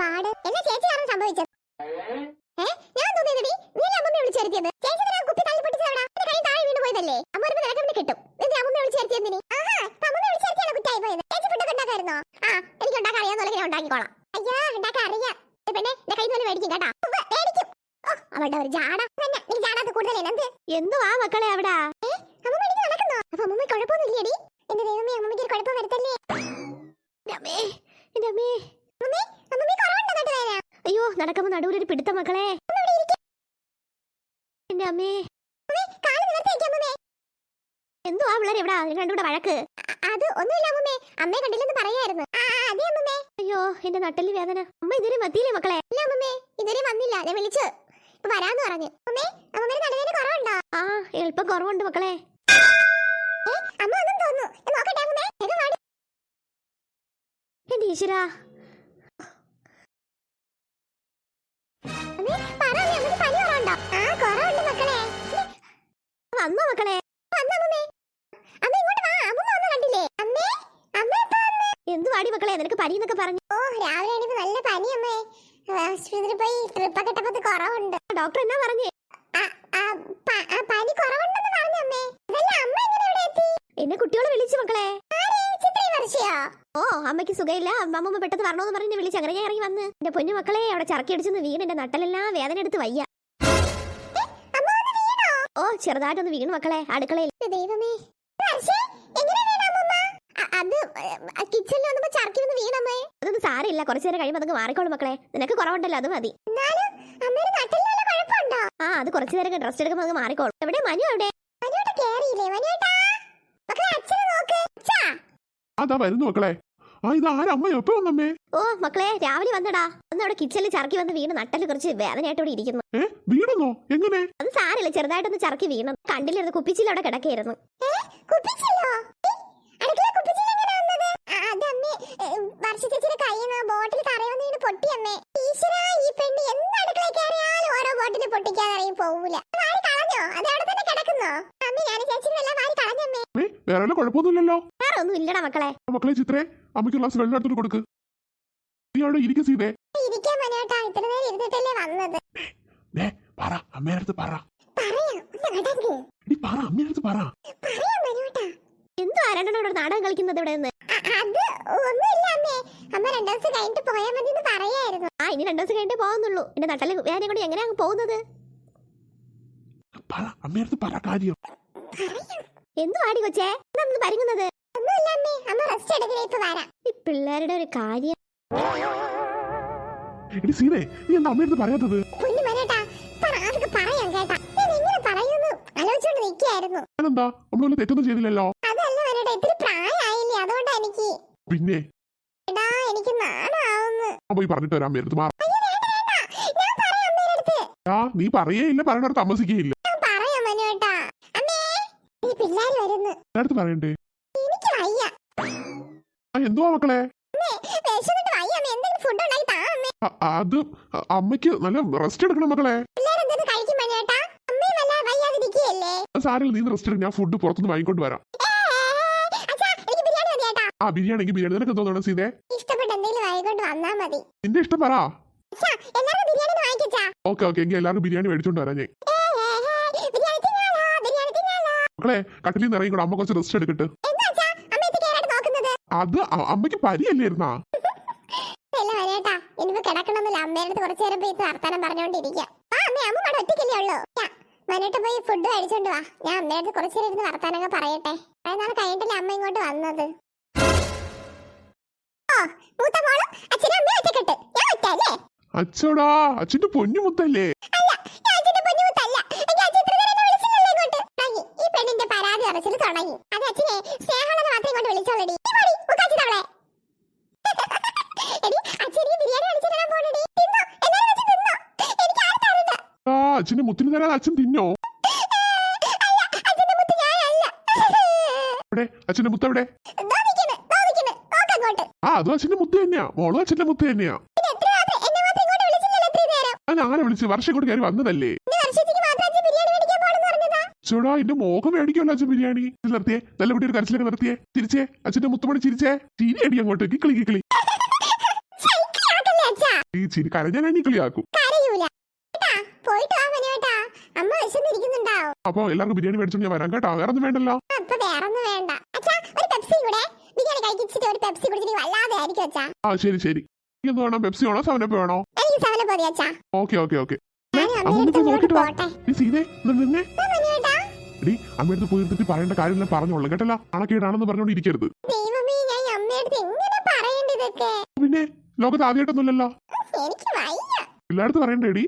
പാട് എന്നെ ചേച്ചി കാരണം സംഭവിച്ചത്. ഞാൻ തോന്നിയതടി നീ അമ്മമ്മയെ വിളിച്ചു വരുത്തിയത്. ചേച്ചി കുപ്പി തള്ളി പൊട്ടിച്ചവടാ കൈ താഴെ വീണ് പോയതല്ലേ. അമ്മ വരുമ്പോ നിനക്ക് കിട്ടും. അമ്മമ്മയെ വിളിച്ചു വരുത്തിയതിന് അമ്മമ്മയെ വിളിച്ചു വരുത്തിയാണോ കുറ്റായി പോയത്? ചേച്ചി ഫുഡൊക്കെ ഉണ്ടാക്കായിരുന്നോ? എനിക്ക് ഉണ്ടാക്കാൻ അറിയാവുന്ന ഉണ്ടാക്കിക്കോളാം. അയ്യോ ഉണ്ടാക്കാൻ അറിയാം. പിന്നെ എന്റെ കൈ തന്നെ മേടിക്കും കേട്ടാ. മേടിക്കും. അവളുടെ ഒരു ജാട തന്നെ. നീ ജാടാത്ത കൂടുതലേ. എന്തുവാ മക്കളെ അവിടെ? അമ്മമ്മ എനിക്ക് നടക്കുന്നോ? അപ്പൊ അമ്മമ്മ കുഴപ്പമൊന്നുമില്ലേടി? എന്റെ ദൈവമേ അമ്മമ്മയ്ക്ക് ഒരു കുഴപ്പം വരുത്തല്ലേ. അയ്യോ നടക്കുമ്പോ നടുവിലൊരു പിടുത്ത മക്കളെ. എന്റെ അമ്മേ എന്തുവാ പിള്ളേർ എവിടാ രണ്ടുകൂടെ വഴക്ക്? അത് ഒന്നുമില്ല അമ്മമ്മേ. അമ്മയെ കണ്ടില്ലെന്ന് പറയായിരുന്നു. അയ്യോ എന്റെ നട്ടല് വേദന. അമ്മ ഇതുവരെ വന്നില്ലേ മക്കളെ? ഇല്ല അമ്മമ്മേ ഇതുവരെ വന്നില്ല. ഞാൻ വിളിച്ചു ഇപ്പൊ വരാന്ന് പറഞ്ഞു. അമ്മമ്മേടെ നടുവേദന കുറവുണ്ടോ? എളുപ്പം കുറവുണ്ട് മക്കളെ. അമ്മ ഒന്നും തോന്നുന്നു. നോക്കട്ടെ അമ്മമ്മേ. എന്റെ ഈശ്വരാ വന്നോ മക്കളെ? എന്തുവാടി മക്കളെ നിനക്ക് പനി എന്നൊക്കെ പറഞ്ഞു? രാവിലെ നല്ല പനി അമ്മേ. ആശുപത്രിയിൽ പോയി ട്രിപ്പൊക്കെ ഇട്ടപ്പോ കുറവുണ്ട്. ഡോക്ടർ എന്നാ പറഞ്ഞേ? പനി കുറവുണ്ടെന്ന് പറഞ്ഞു അമ്മേ. അമ്മ എങ്ങനെ ഇവിടെ എത്തി? എന്നെ കുട്ടികളെ വിളിച്ചു മക്കളെ. അമ്മയ്ക്ക് സുഖമില്ല. അമ്മമ്മ പെട്ടെന്ന് വരണോന്ന് പറഞ്ഞ് വിളിച്ച് അങ്ങനെ ഞാൻ ഇറങ്ങി വന്ന്. എന്റെ പൊന്നു മക്കളെ അവിടെ ചറക്കി അടിച്ചെന്ന് വീണ് എന്റെ നട്ടലെല്ലാം വേദന എടുത്ത് വയ്യ. ചെറുതായിട്ടൊന്ന് വീണു മക്കളെ അടുക്കളയിൽ. ദൈവമേ അതൊന്നും സാരമില്ല. കുറച്ചു നേരം കഴിയുമ്പോൾ അതൊക്കെ മാറിക്കോളും മക്കളെ. നിനക്ക് കുറവുണ്ടല്ലോ അത് മതി. അത് കുറച്ചു നേരം റെസ്റ്റ് എടുക്കുമ്പോൾ അത് മാറിക്കോളും. എവിടെ മനു? എവിടെ? അതാ വരുന്നു മക്കളെ. മക്കളെ രാവിലെ വന്നടാ. അന്ന് അവിടെ കിച്ചണിൽ ചറക്കി വന്ന് വീണ് നട്ടല് കുറച്ച് വേദനയായിട്ട് ഇവിടെ ഇരിക്കുന്നു. വീണോ? എങ്ങനെ? അത് സാരമില്ല ചെറുതായിട്ടൊന്ന് ചറക്കി വീണു. കണ്ടില്ലായിരുന്നു കുപ്പിച്ചിൽ അവിടെ കിടക്കായിരുന്നു. വേറെ കുഴപ്പമൊന്നുമില്ലല്ലോ. വേറെ ഒന്നും ഇല്ലടാ മക്കളെ. മക്കളെ ചിത്രേ അമ്മയ്ക്ക് ഗ്ലാസ് വെള്ളം എടുത്തിട്ട് കൊടുക്ക്. നീ അവിടെ ഇരിക്കും സീതേ. പറ അമ്മേനടുത്ത് പറ. അമ്മേനടുത്ത് പറ. എന്തോ ആരാണ്ടോട് നാടകം കളിക്കുന്നത് ഇവിടെ നിന്ന്? ഇനി 2 ദിവസം കഴിഞ്ഞിട്ട് പോകുന്നുള്ളൂ. എന്റെ നട്ടല് വേദന കൊണ്ട് എങ്ങനെയാ പോകുന്നത്? അമ്മേനടുത്ത് പറ കാര്യം. എന്തു ആടി കൊച്ചേ നമ്മൾ പരിങ്ങുന്നത്? ഈ പിള്ളേരുടെ ഒരു കാര്യം. സീതേ നീ എന്താ അമ്മേനടുത്ത് പറയാത്തത്? എന്താ നമ്മള് തെറ്റൊന്നും ചെയ്തില്ലല്ലോ. പിന്നെ പോയി പറഞ്ഞിട്ട് വരാം അമ്മേനടുത്ത്. നീ പറയേയില്ല പറയണടുത്ത് താമസിക്കുകയില്ല. പറയണ്ടേ? എന്തുവാ മക്കളെ? അത് അമ്മയ്ക്ക് നല്ല റെസ്റ്റ് എടുക്കണം മക്കളെ. സാരമില്ല നീ റെസ്റ്റ് എടുക്കും. ഞാൻ ഫുഡ് പുറത്തുനിന്ന് വാങ്ങിക്കൊണ്ട് വരാം. ബിരിയാണി ബിരിയാണി നിനക്ക് തോന്നണം സീതേ? നിന്റെ ഇഷ്ടം പറ. ഓക്കെ എങ്കിൽ എല്ലാവരും ബിരിയാണി മേടിച്ചോണ്ട് വരാം ഞാൻ. മക്കളെ കട്ടിലിൽ നിന്ന് ഇറങ്ങിക്കൂടെ. അമ്മ കുറച്ച് റെസ്റ്റ് എടുക്കട്ടെ. അത് അമ്മയ്ക്ക് പരിയല്ലായിരുന്നാ? പോയി ഫുഡ് കഴിച്ചോണ്ട് വാ. ഞാൻ അമ്മയുടെ കുറച്ചു നേരം വർത്താനൊക്കെ പറയട്ടെ. നാളെ കഴിഞ്ഞിട്ടല്ലേ അമ്മ ഇങ്ങോട്ട് വന്നത്. അച്ഛടാ അച്ഛന്റെ പൊന്നു മുത്തല്ലേ? അച്ഛന്റെ മുത്തിന് തരാൻ അച്ഛൻ തിന്നോ? അച്ഛന്റെ മുത്ത് എവിടെ? അതും അച്ഛന്റെ മുത്ത് തന്നെയാ. മോളും അച്ഛന്റെ മുത്ത് തന്നെയാ. ഞാൻ ആരെ വിളിച്ച് വർഷം കൂടി കയറി വന്നതല്ലേ? ചോടാ എന്റെ മോഹം മേടിക്കുമല്ലോ അച്ഛൻ ബിരിയാണി. നിർത്തിയേ നല്ല കുട്ടി ഒരു കരച്ചിലൊക്കെ നിർത്തിയേ. ചിരിച്ചേ അച്ഛന്റെ മുത്തുമണി ചിരിച്ചേ. ചിരി അടി അങ്ങോട്ട് കിക്കളി കിക്കളി. ഈ ചിരി കരഞ്ഞാൽ നീ കളിയാക്കും. കരയൂല കേട്ടാ. പോയിട്ട് വാ മനുവേട്ടാ, അമ്മ വിശന്നിരിക്കുന്നുണ്ടാവും. അപ്പൊ എല്ലാവർക്കും ബിരിയാണി മേടിച്ചോണ്ട് ഞാൻ വരാം കേട്ടോ. വേറെ ഒന്നും വേണ്ടല്ലോ. അപ്പൊ വേറൊന്നും വേണ്ട അച്ഛാ. ഒരു പെപ്സി കൂടെ, ബിരിയാണി കഴിച്ചിട്ട് ഒരു പെപ്സി കുടിച്ചിട്ട് വല്ലാതെ ആയിരിക്കും അച്ഛാ. ആ ശരി ശരി. എന്ത് വേണം? പെപ്സി വേണോ സെവനപ്പ് വേണോ? എനിക്ക് സെവനപ്പ് മതി അച്ഛാ. Okay okay okay. ഞാൻ അമ്മയുടെ അടുത്ത് പോട്ടെ. നീ സീതേ നിന്നെ മനുവേട്ടാ, എടി അമ്മയടുത്ത് പോയിരുത്തിട്ട് പറയേണ്ട കാര്യമെല്ലാം പറഞ്ഞോളൂ കേട്ടല്ലോ. അണക്കേടാണെന്ന് പറഞ്ഞോണ്ട് ഇരിക്കരുത്. ദൈവമേ, ഞാൻ അമ്മയുടെ എങ്ങനെ പറയേണ്ടതൊക്കെ. പിന്നെ ലോകത്ത് ആദ്യമായിട്ടൊന്നുമില്ലല്ലോ. എനിക്ക് വയ്യ, പിള്ളേടത്ത് പറയണ്ടേടി.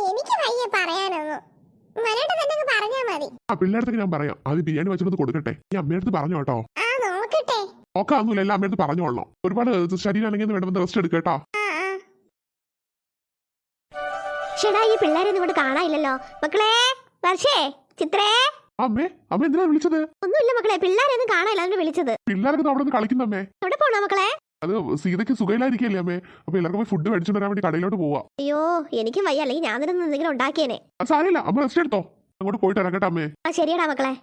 എനിക്ക് വയ്യ പറയാനൊന്നും. മനോട്ട് തന്നെ പറഞ്ഞാ മതി. ആ പിള്ളേടത്തൊക്കെ ഞാൻ പറയാം. ആദ്യം ബിരിയാണി വെച്ചിട്ട് കൊടുക്കട്ടെ. നീ അമ്മയടുത്ത് പറഞ്ഞു കേട്ടോ. ആ നോക്കട്ടെ. നോക്കാന്നൂല്ല, എല്ലാം അമ്മയടുത്ത് പറഞ്ഞോളണം. ഒരുപാട് ശരീരം അല്ലെങ്കിൽ വേണമെന്ന് റെസ്റ്റ് എടുക്കട്ടോ. ഷെടാ, ഈ പിള്ളേരെ ഇങ്ങോട്ട് കാണാനില്ലല്ലോ. മക്കളെ, വർഷേ, ചിത്രേ. അമ്മേ അമ്മ എന്തിനാ വിളിച്ചത്? ഒന്നുമില്ല മക്കളെ, പിള്ളേരെയൊന്നും കാണാനില്ല, അതിന് വിളിച്ചത്. പിള്ളേരൊക്കെ അവിടെ നിന്ന് കളിക്കുന്നമ്മേ. എവിടെ പോണോ മക്കളെ? അത് സീതയ്ക്ക് സുഖയിലായിരിക്കല്ലേ അമ്മേ. അപ്പൊ എല്ലാവർക്കും പോയി ഫുഡ് മേടിച്ചോണ്ട് വരാൻ വേണ്ടി കടയിലോട്ട് പോവാ. അയ്യോ, എനിക്കും വയ്യ, അല്ലെങ്കിൽ ഞാൻ തന്നെ എന്തെങ്കിലും ഉണ്ടാക്കിയേനെ. അത് സാരമില്ല, അമ്മ റെസ്റ്റ് എടുത്തോ. അങ്ങോട്ട് പോയിട്ട് വരാം കേട്ടോ അമ്മേ. ആ ശരിയടാ മക്കളെ.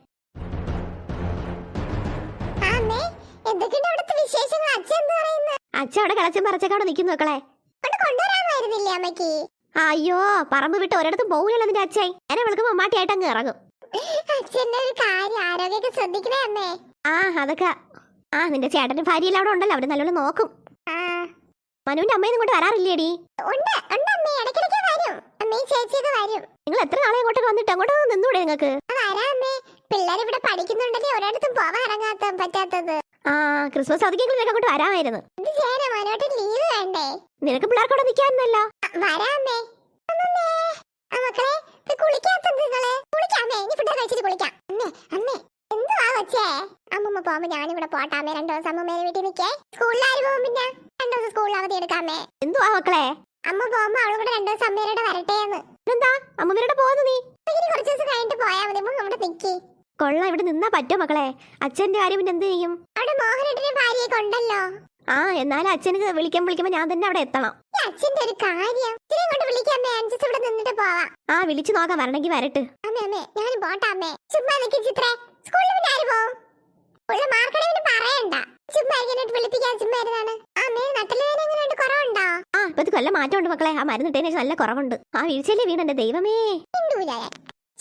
അച്ഛൻ അവിടെ കളച്ചും പറച്ചൊക്കെ അവിടെ നിൽക്കുന്നു മക്കളെ. കൊണ്ടുവരാമായിരുന്നില്ലേ അമ്മയ്ക്ക്? അയ്യോ, പറമ്പ് വിട്ട് ഒരിടത്തും പോകില്ലല്ലോ നിന്റെ അച്ഛൻ. എന്നെ വിളിക്കുമ്പോ അമ്മാട്ടിയായിട്ട് അങ്ങ് ഇറങ്ങും. അച്ഛന്റെ ഒരു കാര്യം, ആരോഗ്യമൊക്കെ ശ്രദ്ധിക്കണേ അമ്മേ. ആ അതൊക്കെ. ആ നിന്റെ ചേട്ടന്റെ ഭാര്യയിൽ അവിടെ ഉണ്ടല്ലോ, അവര് നല്ലോണം നോക്കും. മനുവിന്റെ അമ്മയും ഇങ്ങോട്ട് വരാറില്ലേടി? നിങ്ങൾ എത്ര നാളെ ഇങ്ങോട്ട് വന്നിട്ട് അങ്ങോട്ട് നിന്നൂടെ നിങ്ങൾക്ക്? പിള്ളേർ ഇവിടെ പഠിക്കുന്നുണ്ടല്ലേ, ഒരിടത്തും പോവാൻ ഇറങ്ങാത്ത പറ്റാത്തത്. ആ ക്രിസ്മസ് അവധിക്കെങ്കിലും അങ്ങോട്ട് വരാമായിരുന്നു. ലീവ് വേണ്ടേ? നിനക്ക് പിള്ളേർക്കോടെ നിൽക്കാന്നല്ലോ. വരാമേ. മക്കളെ അമ്മമ്മ പോകുമ്പോ ഞാനിവിടെ പോട്ടാമേ. 2 ദിവസം അമ്മമ്മേരെ വീട്ടിൽ നിൽക്കേ. സ്കൂളിലാരും പോകും, പിന്നെ 2 ദിവസം സ്കൂളിൽ അവധി എടുക്കാമേ. എന്തുവാ മക്കളെ? അമ്മ പോകുമ്പോ അവളും കൂടെ 2 ദിവസം അമ്മേരോട് വരട്ടേന്ന്. എന്താ അമ്മമ്മേരോട് പോകുന്നു നീ? കുറച്ച് ദിവസം കഴിഞ്ഞിട്ട് പോയാ മതി, ഇവിടെ നിൽക്കി. കൊള്ളാം, ഇവിടെ നിന്നാ പറ്റോ മക്കളെ? അച്ഛന്റെ കാര്യം പിന്നെ എന്ത് ചെയ്യും? അവിടെ മോഹനേട്ടന്റെ ഭാര്യയൊക്കെ ഉണ്ടല്ലോ. ആ എന്നാലും അച്ഛന് വിളിക്കുമ്പോ ഞാൻ തന്നെ അവിടെ എത്തണം. അച്ഛന്റെ ഒരു കാര്യം വിളിക്കാമേ, ഇവിടെ നിന്നിട്ട് പോവാ. ആ വിളിച്ചു നോക്കാം, വരണമെങ്കിൽ വരട്ട്. അമ്മേ അമ്മേ, ഞാനും പോട്ടാമേ. ചുമ്മാ നിൽക്കി ചിത്രേ. സ്കൂളിൽ പിന്നെ ആര് പോവും? ഉള്ള മാർക്കടവിന് പറയണ്ട. ചുമ്മാ വിളിപ്പിക്കാൻ ചുമ്മാ ഇരുന്നാണ്. അമ്മേ, നട്ടലുവേദന എങ്ങനെയുണ്ട്? കുറവുണ്ടോ? ആ ഇപ്പൊ ഇത് കൊല്ലം മാറ്റമുണ്ട് മക്കളെ. ആ മരുന്ന് ഇട്ടതിന് നല്ല കുറവുണ്ട്. ആ വീഴ്ചയിലെ വീണെന്റെ ദൈവമേ.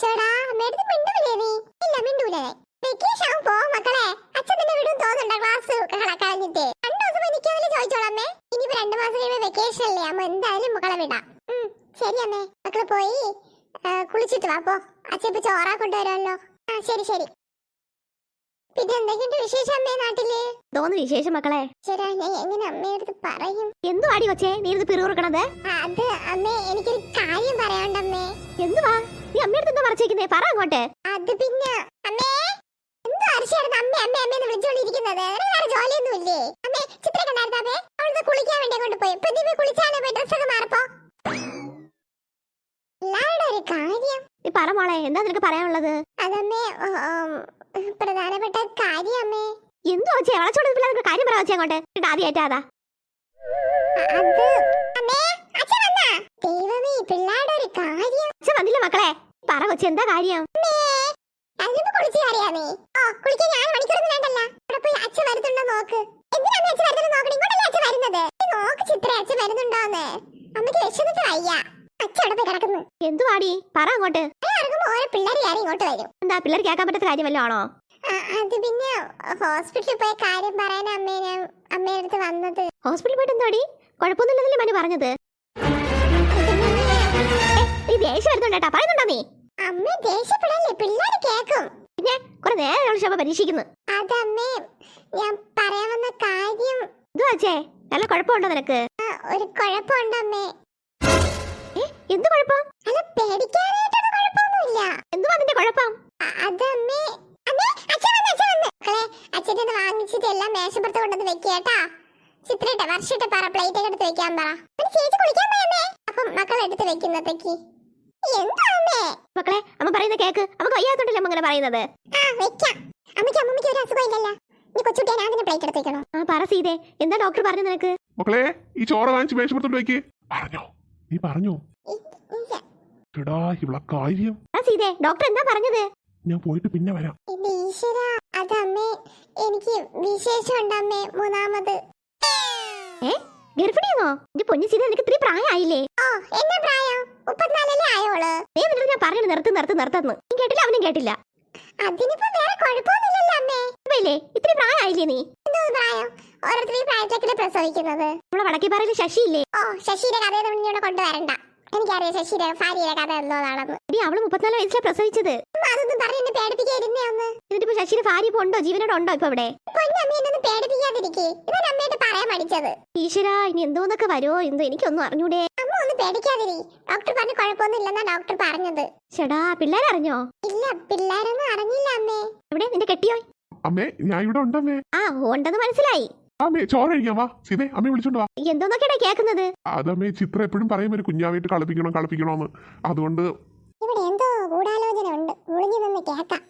ചേടാ അമ്മയുടെ മിണ്ടൂലേ നീ? ഇല്ല മിണ്ടൂലേ. വെക്കേഷൻ പോ മക്കളെ. അച്ഛൻ നിന്നെ വിടും തോന്നുന്നുണ്ടോ? ക്ലാസ് കളഞ്ഞിട്ട് 2 ദിവസം നിൽക്കാമല്ലേ ചോദിച്ചോളാം അമ്മേ. ഇനിയിപ്പോ 2 മാസം കഴിയുമ്പോ വെക്കേഷൻ അല്ലേ, അമ്മ എന്തായാലും മക്കളെ വിടാം. ശരി അമ്മേ. മക്കളെ പോയി കുളിച്ചിട്ട് വാ. പോ, അച്ഛൻ ഇപ്പൊ ചോറാ കൊണ്ടുവരുമല്ലോ. ആ ശരി ശരി. പിന്നെ എന്തൊക്കെയുണ്ട് വിശേഷം അമ്മേ നാട്ടില്? തോന്നുന്നു വിശേഷം മക്കളെ. ശരി, ഞാൻ എങ്ങനെ അമ്മയടുത്ത് പറയും? എന്തു ആടി കൊച്ചേ നീ ഇത് പിറുപിറുക്കണത്? അത് അമ്മേ, എനിക്കൊരു കാര്യം പറയാണ്ടമ്മേ. എന്തുവാ നീ അമ്മയടുത്ത് എന്താ പറച്ചേക്കുന്നേ? പറ അങ്ങോട്ട്. അത് പിന്നെ അമ്മേ, എന്തോ അരിശായിരുന്നു അമ്മേ അമ്മേ അമ്മേന്ന് വിളിച്ചോണ്ടിരിക്കുന്നത്. വേറെ ജോലിയൊന്നും ഇല്ലേ അമ്മേ? ചിത്രം കണ്ടായിരുന്നേ? അവളത് കുളിക്കാൻ വേണ്ടി കൊണ്ടുപോയി. ഇപ്പൊ നീ കുളിച്ചാലേ പോയി ഡ്രസ്സൊക്കെ മാറപ്പോ. എല്ലാവരുടെ ഒരു കാര്യം. നീ പറ മോളെ, എന്താ നിനക്ക് പറയാനുള്ളത്? അതമ്മേ, പ്രധാനപ്പെട്ട കാര്യം അമ്മേ. എന്തോ വെച്ചേ വളച്ചോണ്ട് പിള്ളേർക്ക് കാര്യം പറയാ വെച്ചേ അങ്ങോട്ട്. ആദ്യമായിട്ടാ അത് അമ്മേ. അച്ഛൻ വന്നാ? ദൈവമേ, പിള്ളേരുടെ ഒരു കാര്യം. അച്ഛൻ വന്നില്ല മക്കളെ. പറ കൊച്ചി, എന്താ കാര്യം? അതിനിപ്പോ കുളിച്ച് കയറിയാ നീ? ഓ കുളിക്കാൻ ഞാൻ മണിക്കൂറൊന്നും വേണ്ടല്ല. അവിടെ പോയി അച്ഛൻ വരുന്നുണ്ടോ നോക്ക്. എന്തിനാ അച്ഛൻ വരുന്നത് നോക്കണം? ഇങ്ങോട്ടല്ലേ അച്ഛൻ വരുന്നത്? നോക്ക് ചിത്ര, അച്ഛൻ വരുന്നുണ്ടോന്ന്. അമ്മയ്ക്ക് വിശന്നിട്ട് വയ്യ. അച്ഛൻ അവിടെ പോയി കിടക്കുന്നു. എന്തുവാടി പറ അങ്ങോട്ട്. ഇറങ്ങുമ്പോ ഓരോ പിള്ളേർ കയറി ഇങ്ങോട്ട് വരും. എന്താ പിള്ളേർ കേൾക്കാൻ പറ്റാത്ത കാര്യം വല്ലതും ആണോ? അത് പിന്നെ ഹോസ്പിറ്റലിൽ പോയ കാര്യം പറയാൻ അമ്മയുടെ അടുത്ത് വന്നത്. ഹോസ്പിറ്റലിൽ പോയിട്ട് എന്താടി? കുഴപ്പമൊന്നുമില്ലെന്നല്ലേ മനു പറഞ്ഞത്? നീ ദേഷ്യം വരുന്നുണ്ടാ പറയുന്നുണ്ടോ നീ? അമ്മ ദേഷ്യപ്പെടല്ലേ, പിള്ളേര് കേക്കും. പിന്നെ കുറെ നേരം ശോഭ പരീക്ഷിക്കുന്നു. അതമ്മേ, ഞാൻ പറയാൻ വന്ന കാര്യം. എന്തുവാച്ചേ? നല്ല കുഴപ്പമുണ്ടോ നിനക്ക്? ഒരു കുഴപ്പമുണ്ടമ്മേ. എന്ത് കുഴപ്പം? അല്ല പേടിക്കാനായിട്ടൊന്നും കുഴപ്പമൊന്നുമില്ല. എന്തുവാ നിന്റെ കുഴപ്പം? അതമ്മേ, അച്ഛനെ വാങ്ങിച്ചിട്ട് എല്ലാം മേശപ്പുറത്ത് കൊണ്ടുവന്ന് വെക്കേട്ടാ. ചിത്രട്ടെ വർഷത്തെ പറ പ്ലേറ്റ് ഒക്കെ എടുത്ത് വെക്കാൻ പറ. ചേച്ചി കുളിക്കാൻ പോയമ്മേ. അപ്പം മക്കളെ എടുത്ത് വെക്കുന്നതൊക്കെ എന്താ അമ്മേ? മക്കളെ അമ്മ പറയുന്ന കേക്ക്. നമുക്ക് വയ്യാത്തോണ്ടല്ലേ അമ്മ അങ്ങനെ പറയുന്നത്. ആ വെക്കാം. അമ്മയ്ക്ക് അമ്മമ്മയ്ക്ക് ഒരു അസുഖമില്ലല്ലോ. നീ കൊച്ചുകുട്ടിയെ ഞാൻ അതിന്റെ പ്ലേറ്റ് എടുത്ത് വെക്കണോ? ആ പറ സീതേ, എന്താ ഡോക്ടർ പറഞ്ഞു നിനക്ക്? മക്കളെ ഈ ചോറ് വാങ്ങിച്ച് മേശപ്പുറത്തോട്ട് വെക്ക്. പറഞ്ഞോ? നീ പറഞ്ഞോ? എടാ ഇവിടെ കാര്യം. സീതേ, ഡോക്ടർ എന്താ പറഞ്ഞത്? ഞാൻ പോയിട്ട് പിന്നെ വരാം. എനിക്ക് വിശേഷം ഉണ്ടമ്മേ. മൂന്നാമത് ഗർഭിണിയാണോ? എന്റെ പൊന്നു സീത, നിനക്ക് ഇത്തിരി പ്രായമായില്ലേ? ഓ എന്നാ പ്രായം? 34 ആയോള്. നീ എന്നിട്ട് ഞാൻ പറഞ്ഞു നിർത്തുന്നു. നീ കേട്ടില്ല, അവനും കേട്ടില്ല. അതിനിപ്പോ വേറെ കുഴപ്പമൊന്നുമില്ലല്ലോ അമ്മേ. ഇല്ലേ, ഇത്തിരി പ്രായമായില്ലേ നീ? എന്തോ പ്രായം? ഓരോരുത്തർ ഈ പ്രായത്തിലൊക്കെ പ്രസവിക്കുന്നത്. നമ്മളെ വടക്കേപ്പാറയിലെ ശശി ഇല്ലേ? ഓ ശശിയുടെ കഥയൊന്നും ഇങ്ങോട്ട് കൊണ്ടുവരണ്ട. എനിക്കറിയാം ശശിയുടെ ഭാര്യയുടെ കഥ എന്തോന്നാണെന്ന്. എടി, അവള് 34 വയസ്സിലാണ് പ്രസവിച്ചത്. അതൊന്നും പറഞ്ഞ് എന്നെ പേടിപ്പിക്കാതിരുന്നേ ഒന്ന്. എന്നിട്ടിപ്പോ ശശിയുടെ ഭാര്യ ഇപ്പൊ ഉണ്ടോ? ജീവനോടെ ഉണ്ടോ ഇപ്പൊ ഇവിടെ? പൊന്നമ്മ എന്നൊന്നും പേടിപ്പിക്കാതിരിക്കേ. ഇതാണ് അമ്മയായിട്ട് പറയാൻ പഠിച്ചത്. ഈശ്വരാ, ഇനി എന്തോന്നൊക്കെ വരുമോ എന്തോ, എനിക്കൊന്നും അറിഞ്ഞൂടെ. അമ്മ ഒന്ന് പേടിക്കാതിരി. ഡോക്ടർ പറഞ്ഞ കുഴപ്പമൊന്നുമില്ലെന്നാ ഡോക്ടർ പറഞ്ഞത്. ചേടാ, പിള്ളേരറിഞ്ഞോ? ഇല്ല, പിള്ളേരൊന്നും അറിഞ്ഞില്ല അമ്മേ. എവിടെ നിന്റെ കെട്ടിയോ? അമ്മേ ഞാൻ ഇവിടെ ഉണ്ടമ്മേ. ആ, ഉണ്ടെന്ന് മനസ്സിലായി. അമ്മേ ചോറ് കഴിക്കാൻ വാ. സീതേ അമ്മയെ വിളിച്ചോണ്ട് വാ. എന്തോന്നൊക്കെയാ കേൾക്കുന്നത്? അതമ്മേ ചിത്ര എപ്പോഴും പറയും ഒരു കുഞ്ഞാവായിട്ട് കളിപ്പിക്കണോന്ന്. അതുകൊണ്ട് ഇവിടെ എന്തോ ഗൂഢാലോചന ഉണ്ട്. ഒളിഞ്ഞു നിന്ന് കേക്കാം.